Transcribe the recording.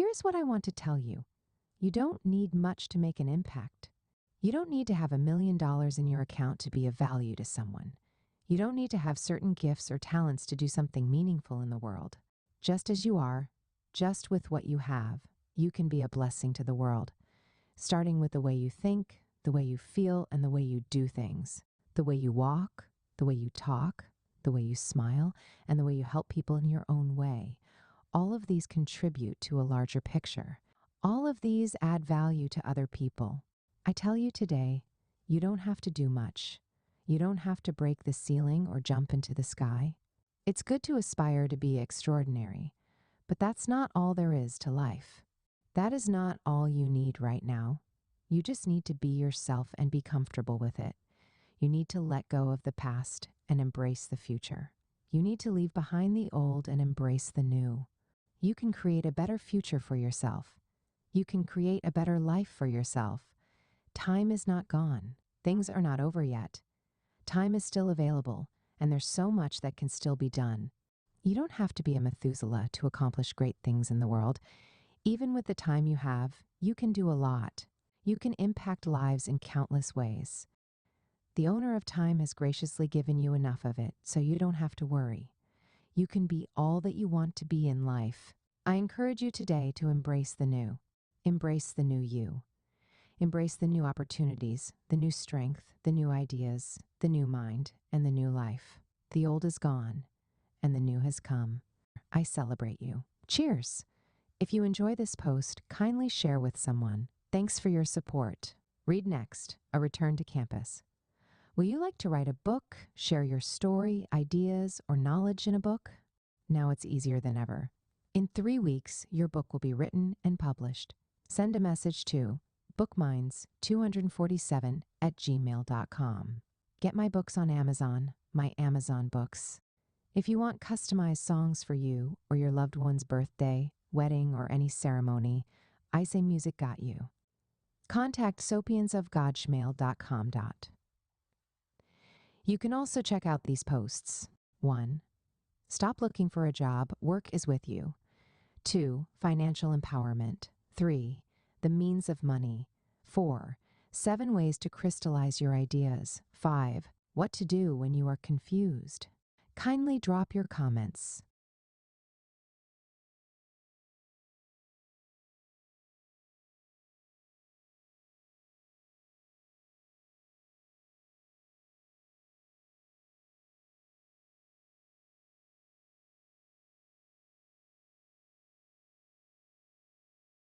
Here's what I want to tell you. You don't need much to make an impact. You don't need to have $1 million in your account to be of value to someone. You don't need to have certain gifts or talents to do something meaningful in the world. Just as you are, just with what you have, you can be a blessing to the world, starting with the way you think, the way you feel, and the way you do things. The way you walk, the way you talk, the way you smile, and the way you help people in your own way. All of these contribute to a larger picture. All of these add value to other people. I tell you today, you don't have to do much. You don't have to break the ceiling or jump into the sky. It's good to aspire to be extraordinary, but that's not all there is to life. That is not all you need right now. You just need to be yourself and be comfortable with it. You need to let go of the past and embrace the future. You need to leave behind the old and embrace the new. You can create a better future for yourself. You can create a better life for yourself. Time is not gone. Things are not over yet. Time is still available, and there's so much that can still be done. You don't have to be a Methuselah to accomplish great things in the world. Even with the time you have, you can do a lot. You can impact lives in countless ways. The owner of time has graciously given you enough of it, so you don't have to worry. You can be all that you want to be in life. I encourage you today to embrace the new. Embrace the new you. Embrace the new opportunities, the new strength, the new ideas, the new mind, and the new life. The old is gone, and the new has come. I celebrate you. Cheers! If you enjoy this post, kindly share with someone. Thanks for your support. Read next, A Return to Campus. Will you like to write a book, share your story, ideas, or knowledge in a book? Now it's easier than ever. In 3 weeks, your book will be written and published. Send a message to bookminds247@gmail.com. Get my books on Amazon, my Amazon books. If you want customized songs for you or your loved one's birthday, wedding, or any ceremony, I Say Music got you. Contact sopiansofgodshmail.com. You can also check out these posts. 1. Stop looking for a job. Work is with you. 2. Financial empowerment. 3. The means of money. 4. 7 ways to crystallize your ideas. 5. What to do when you are confused. Kindly drop your comments.